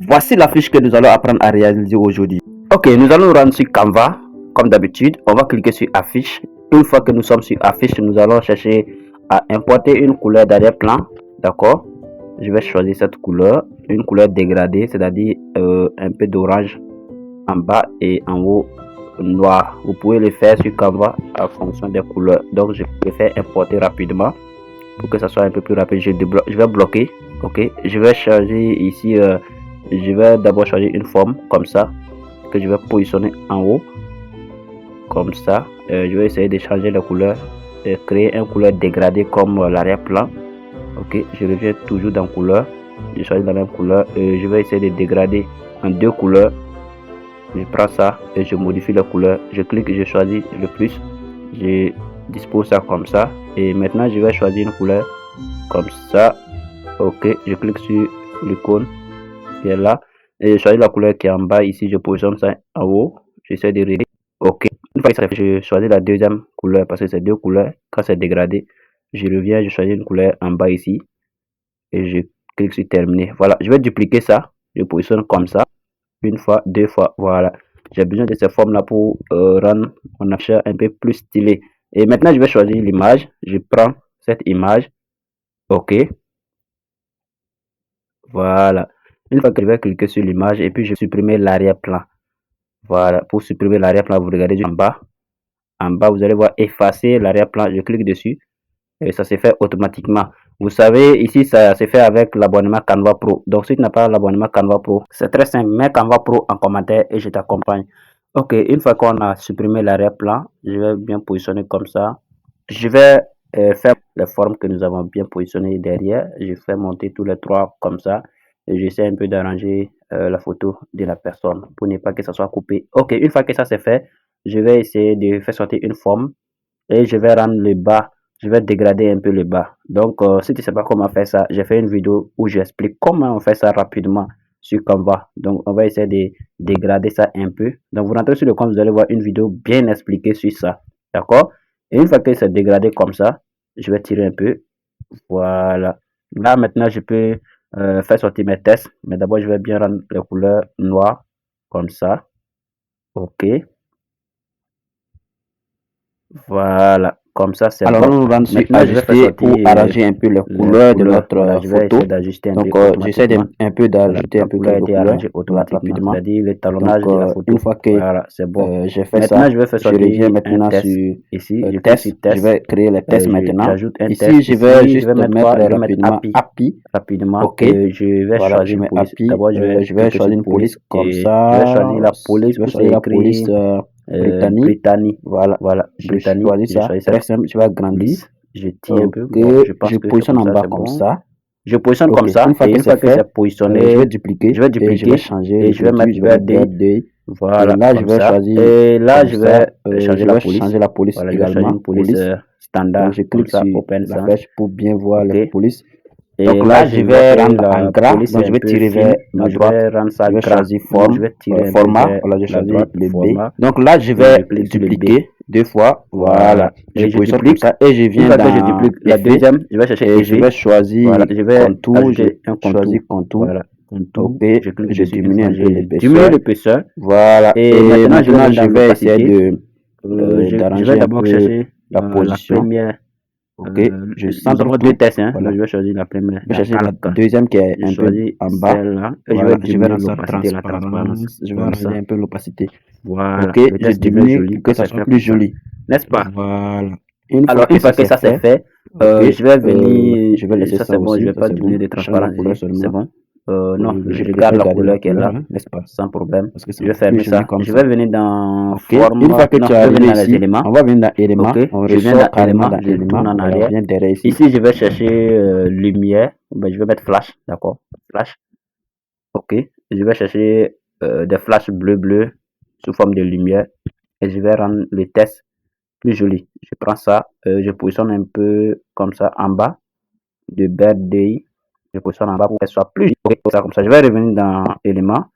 Voici la fiche que nous allons apprendre à réaliser aujourd'hui. Ok, nous allons nous rendre sur Canva, comme d'habitude. On va cliquer sur affiche. Une fois que nous sommes sur affiche, nous allons chercher à importer une couleur d'arrière-plan. D'accord? Je vais choisir cette couleur, une couleur dégradée, c'est-à-dire un peu d'orange en bas et en haut noir. Vous pouvez le faire sur Canva en fonction des couleurs. Donc, je préfère importer rapidement pour que ça soit un peu plus rapide. Je vais bloquer. Ok, je vais changer ici. Je vais d'abord choisir une forme comme ça que je vais positionner en haut comme ça. Je vais essayer de changer la couleur, de créer une couleur dégradée comme l'arrière-plan. Ok, je reviens toujours dans couleur, je choisis la même couleur et je vais essayer de dégrader en deux couleurs. Je prends ça et je modifie la couleur, je clique, je choisis le plus, je dispose ça comme ça et maintenant je vais choisir une couleur comme ça. Ok, je clique sur l'icône qui est là et je choisis la couleur qui est en bas. Ici je positionne ça en haut, j'essaie de régler. Ok, une fois que ça fait, je choisis la deuxième couleur parce que c'est deux couleurs. Quand c'est dégradé, je reviens, je choisis une couleur en bas ici et je clique sur terminer. Voilà, je vais dupliquer ça, je positionne comme ça, une fois, deux fois, voilà. J'ai besoin de ces formes là pour rendre mon affichage un peu plus stylé. Et maintenant je vais choisir l'image, je prends cette image. Ok, voilà, une fois que je vais cliquer sur l'image et puis je vais supprimer l'arrière-plan. Voilà, pour supprimer l'arrière-plan, vous regardez en bas vous allez voir effacer l'arrière-plan, je clique dessus et ça se fait automatiquement. Vous savez, ici ça se fait avec l'abonnement Canva Pro. Donc si tu n'as pas l'abonnement Canva Pro, c'est très simple, mets Canva Pro en commentaire et je t'accompagne. Ok, une fois qu'on a supprimé l'arrière-plan, je vais bien positionner comme ça. Je vais faire les formes que nous avons bien positionnées derrière. Je fais monter tous les trois comme ça et j'essaie un peu d'arranger la photo de la personne pour ne pas que ça soit coupé. Ok, une fois que ça c'est fait, je vais essayer de faire sortir une forme et je vais rendre le bas, je vais dégrader un peu le bas. Donc si tu ne sais pas comment faire ça, j'ai fait une vidéo où j'explique comment on fait ça rapidement sur Canva. Donc on va essayer de dégrader ça un peu. Donc vous rentrez sur le compte, vous allez voir une vidéo bien expliquée sur ça. D'accord? Et une fois que c'est dégradé comme ça, je vais tirer un peu. Voilà. Là maintenant je peux faire sortir mes tests. Mais d'abord je vais bien rendre les couleurs noires comme ça. Ok. Voilà, comme ça c'est bon. Alors, nous allons Maintenant, je vais faire ajuster sortir ou arranger un peu les couleurs de notre Voilà, je vais photo. essayer d'ajuster un Donc, peu j'essaie automatiquement. un peu d'ajouter La un peu couleur a quelques été couleurs arrangée automatiquement, rapidement. c'est-à-dire Donc, l'étalonnage de la photo. une fois que Voilà, c'est bon. j'ai fait Maintenant, ça, je vais faire je reviens sortir un maintenant test. sur Ici, je clique test. sur Je test. vais créer les tests maintenant. J'ajoute un Ici, test. je vais Ici, juste je vais mettre mettre quoi? Je vais mettre rapidement API. API. Rapidement. OK. Je vais Voilà, choisir je une mets police. API. D'abord, je vais Je vais cliquer sur choisir une police police comme et ça. je vais choisir la police Je vais où c'est choisir la police écrit Britannique. Voilà, Voilà, je Britannique. choisis Je ça. choisis Très cette simple, je vais agrandir. police. Je tire un peu. Ok, Bon, je pense je que c'est positionne comme en ça, bas c'est comme bon. ça. Je positionne Ok, comme ça une fois et que une c'est fois que fait, c'est positionné, je vais dupliquer et je vais changer. et je vais mettre Je vais mettre birthday. birthday. Et Voilà, là, je comme vais ça. choisir Et là, comme je ça. vais changer Je la vais police. changer la police Voilà, je vais choisir également. une police Donc, standard, je comme clique ça, sur open la sans. flèche pour bien voir Ok. les polices. Et Donc là, là, je je vais vais, prendre en la gras. police Donc, est je un vais peu tirer fine, vers la donc je droite. vais rendre ça Je vais gras. choisir Donc, je forme, vais tirer un peu format. vers Voilà, je la choisis droite, le B. format, Donc là, je et je vais clique sur le B. dupliquer deux fois. Voilà. Voilà. Je Et je positionne comme duplique. ça et je Une viens fois que je dans duplique la effet deuxième, je vais chercher et je effet. vais choisir Voilà, je vais contour. Je ajouter un contour. choisis contour. Voilà, contour. Ok, Je clique je dessus une diminue fois, un peu j'ai diminué l'épaisseur. l'épaisseur. Voilà. Et Et maintenant, je vais maintenant, venir je dans vais essayer l'opacité. Je d'arranger vais un d'abord peu chercher la la position. première. Ok, je Nous centre avons deux tout. tests, hein. Voilà. Donc, je vais choisir la première, Je vais la chercher la 4K. deuxième qui est Je un peu choisis en bas. celle-là et je Voilà, vais je vais diminuer rendre ça l'opacité, la transparence, transparence. Je vais comme arranger ça. un peu l'opacité. Voilà, Ok, le je test devient diminue joli pour que quand ça c'est soit fait plus comme ça, joli. n'est-ce pas? Voilà. Alors, une fois que ça c'est fait, ok, je vais venir, je vais laisser ça ça c'est bon, je aussi, vais ça pas c'est bon. diminuer de Je change la transparence couleur ici, c'est seulement. bon. Non, je Je regarde préfère la garder la couleur qui est couleur, là, hein, n'est-ce pas? sans problème. Parce que c'est Je vais beaucoup plus fermer joli ça. comme Je ça. vais venir dans Ok, forme, une fois que non, tu es je vais venir arrivé dans les ici, éléments. on va venir dans éléments. Ok, On je viens ressort dans carrément éléments, dans je tourne éléments. en Voilà, on arrière. vient derrière ici. Ici, je vais chercher lumière. Ben, je vais mettre flash, d'accord? Flash. Ok, je vais chercher des flashs bleu sous forme de lumière et je vais rendre le test plus joli. Je prends ça, je positionne un peu comme ça en bas de birthday. Je positionne en bas pour qu'elle soit plus joli. Ok, comme ça. Je vais revenir dans éléments.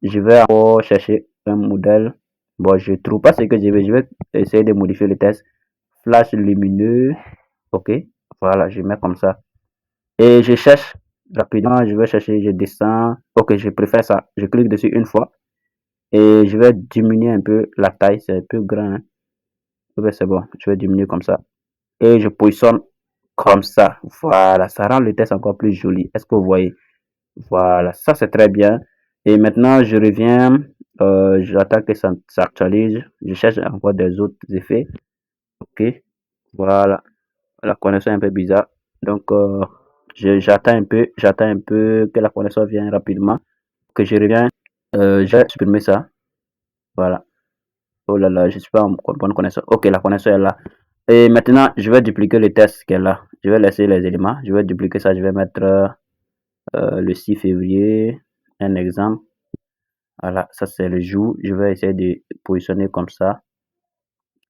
Je vais encore chercher un modèle. Bon, je trouve pas ce que je veux. Je vais essayer de modifier le test. Flash lumineux. Ok, voilà, je mets comme ça. Et je cherche Rapidement, je vais chercher, je descends. Ok, je préfère ça. Je clique dessus une fois et je vais diminuer un peu la taille. C'est un peu grand, hein. Ok, c'est bon. Je vais diminuer comme ça. Et je positionne comme ça. Voilà, ça rend le test encore plus joli. Est-ce que vous voyez? Voilà, ça c'est très bien. Et maintenant, je reviens. J'attends que ça s'actualise. Je cherche encore des autres effets. Ok, voilà. La connexion est un peu bizarre. Donc, j'attends un peu que la connexion vienne rapidement. Que je reviens. J'ai supprimé ça. Voilà. Oh là là, je suis pas en bonne connexion. Ok, la connexion est là. Et maintenant, je vais dupliquer le test qu'elle est là. Je vais laisser les éléments. Je vais dupliquer ça. Je vais mettre le 6 février. Un exemple. Voilà, ça c'est le jour. Je vais essayer de positionner comme ça.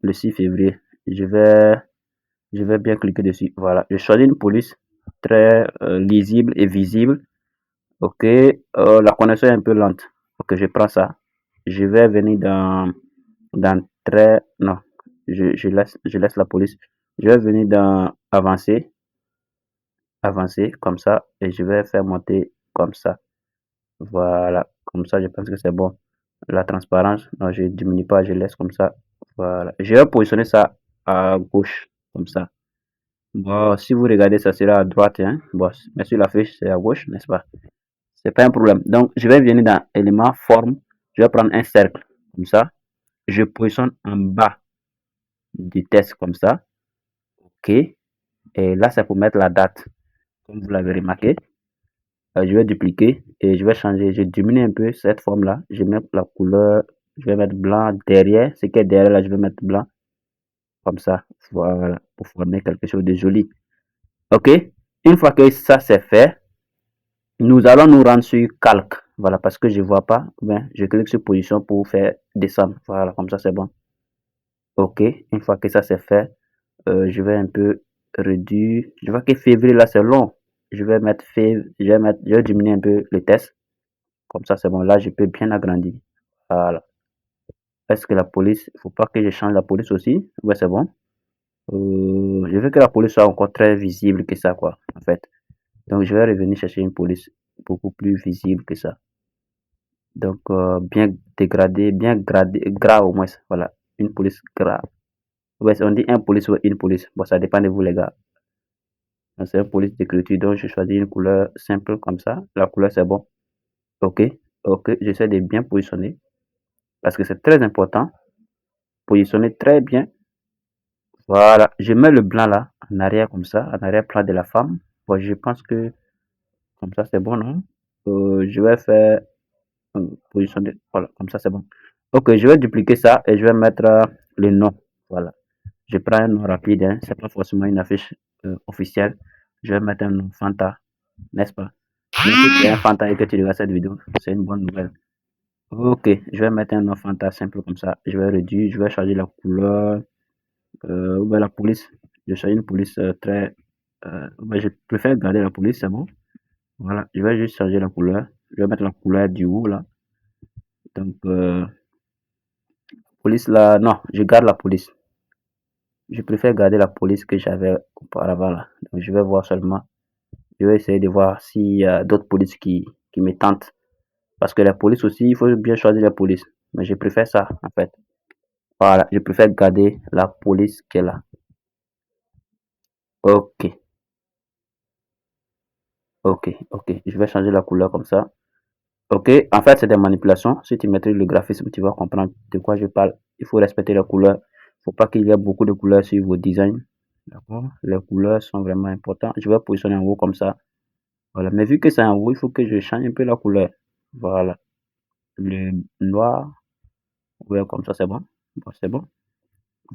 Le 6 février. Je vais bien cliquer dessus. Voilà, je choisis une police très lisible et visible. Ok, la connexion est un peu lente. Ok, je prends ça. Je vais venir dans très, non, je laisse la police. Je vais venir dans avancer comme ça et je vais faire monter comme ça. Voilà, comme ça, je pense que c'est bon. La transparence, non, je diminue pas, je laisse comme ça. Voilà, je vais positionner ça à gauche, comme ça. Bon, si vous regardez, ça sera à droite, hein. Bon, mais sur la fiche, c'est à gauche, n'est-ce pas? C'est pas un problème. Donc, je vais venir dans élément forme. Je vais prendre un cercle, comme ça. Je positionne en bas du test, comme ça. OK. Et là, c'est pour mettre la date. Comme vous l'avez remarqué, je vais dupliquer et je vais changer. Je diminue un peu cette forme-là. Je mets la couleur. Je vais mettre blanc derrière. Ce qui est derrière, là, je vais mettre blanc. Comme ça. Voilà. Pour former quelque chose de joli. OK. Une fois que ça c'est fait, nous allons nous rendre sur calque. Voilà, parce que je ne vois pas. Ben, je clique sur position pour faire descendre. Voilà, comme ça c'est bon. OK. Une fois que ça c'est fait, je vais un peu réduire. Je vois que février là c'est long. Je vais diminuer un peu le test. Comme ça c'est bon. Là, je peux bien agrandir. Voilà. Est-ce que la police, il ne faut pas que je change la police aussi? Ouais, c'est bon. Je veux que la police soit encore très visible que ça, quoi, en fait. Donc, je vais revenir chercher une police beaucoup plus visible que ça. Donc, bien dégradé, bien gradé, gras au moins. Voilà, une police gras. Ouais, on dit un police ou une police. Bon, ça dépend de vous, les gars. C'est une police d'écriture, donc je choisis une couleur simple comme ça. La couleur, c'est bon. Ok, ok, j'essaie de bien positionner parce que c'est très important. Positionner très bien. Voilà, je mets le blanc là, en arrière comme ça, en arrière-plan de la femme. Bon, je pense que comme ça, c'est bon, non? Je vais faire positionner. Voilà, comme ça, c'est bon. Ok, je vais dupliquer ça et je vais mettre le nom. Voilà. Je prends un nom rapide, hein. C'est pas forcément une affiche officielle. Je vais mettre un nom Fanta, n'est-ce pas? Mais si tu es un Fanta et que tu regardes cette vidéo, c'est une bonne nouvelle. Ok, je vais mettre un nom Fanta simple comme ça. Je vais réduire, je vais changer la couleur. La police. Je choisis une police très. Je préfère garder la police, c'est bon. Voilà, je vais juste changer la couleur. Je vais mettre la couleur du haut là. Donc, police là, non, je garde la police. Je préfère garder la police que j'avais auparavant là. Donc, je vais voir seulement. Je vais essayer de voir s'il y a d'autres polices qui me tentent. Parce que la police aussi, il faut bien choisir la police. Mais je préfère ça, en fait. Voilà, je préfère garder la police qui est là. Ok, ok. Je vais changer la couleur comme ça. Ok, en fait, c'est des manipulations. Si tu maîtrises le graphisme, tu vas comprendre de quoi je parle. Il faut respecter les couleurs. Il ne faut pas qu'il y ait beaucoup de couleurs sur vos designs. D'accord? Les couleurs sont vraiment importantes. Je vais positionner en haut comme ça. Voilà. Mais vu que c'est en haut, il faut que je change un peu la couleur. Voilà. Le noir. Ouais, comme ça, c'est bon. Bon, c'est bon.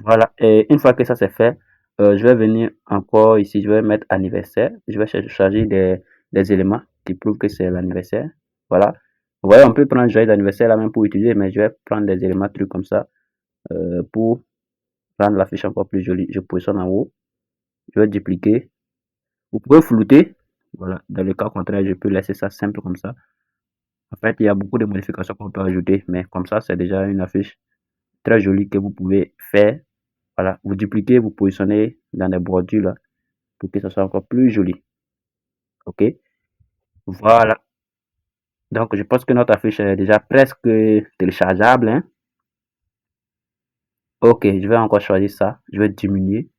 Voilà. Et une fois que ça c'est fait, je vais venir encore ici. Je vais mettre anniversaire. Je vais charger des éléments qui prouvent que c'est l'anniversaire. Voilà. Vous voyez, on peut prendre joyeux d'anniversaire là même pour utiliser, mais je vais prendre des éléments trucs comme ça pour rendre la fiche encore plus jolie. Je positionne en haut. Je vais dupliquer. Vous pouvez flouter. Voilà. Dans le cas contraire, je peux laisser ça simple comme ça. En fait, il y a beaucoup de modifications qu'on peut ajouter, mais comme ça, c'est déjà une affiche très jolie que vous pouvez faire. Voilà. Vous dupliquez, vous positionnez dans des bordures là pour que ça soit encore plus joli. OK? Voilà. Donc, je pense que notre affiche est déjà presque téléchargeable, hein. Ok, je vais encore choisir ça. Je vais diminuer.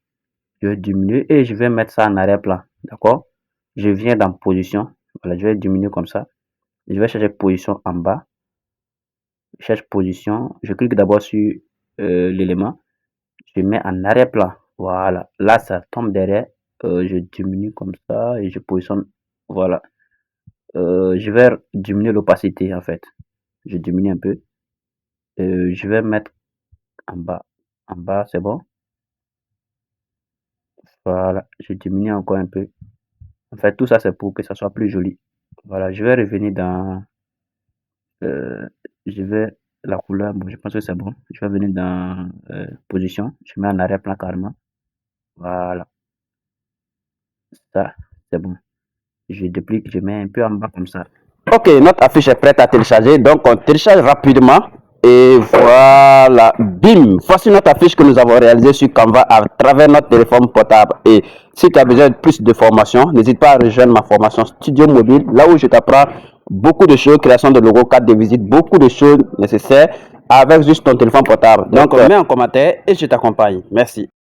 Je vais diminuer et je vais mettre ça en arrière-plan. D'accord? Je viens dans position. Voilà, je vais diminuer comme ça. Je vais chercher position en bas. Je cherche position. Je clique d'abord sur l'élément. Je mets en arrière-plan. Voilà. Là, ça tombe derrière. Je diminue comme ça et je positionne. Voilà. Je vais diminuer l'opacité en fait. Je diminue un peu. Je vais mettre en bas. En bas, c'est bon. Voilà. Je diminue encore un peu. En fait, tout ça, c'est pour que ça soit plus joli. Voilà. Je vais revenir dans. euh, je vais. La couleur, bon, je pense que c'est bon. Je vais venir dans position. Je mets en arrière-plan carrément. Voilà. Ça, c'est bon. Je déplique, je mets un peu en bas comme ça. Ok, notre affiche est prête à télécharger, donc on télécharge rapidement et voilà, bim, voici notre affiche que nous avons réalisée sur Canva à travers notre téléphone portable. Et si tu as besoin de plus de formation, n'hésite pas à rejoindre ma formation Studio Mobile, là où je t'apprends beaucoup de choses, création de logos, carte de visite, beaucoup de choses nécessaires avec juste ton téléphone portable. Donc mets un commentaire et je t'accompagne. Merci.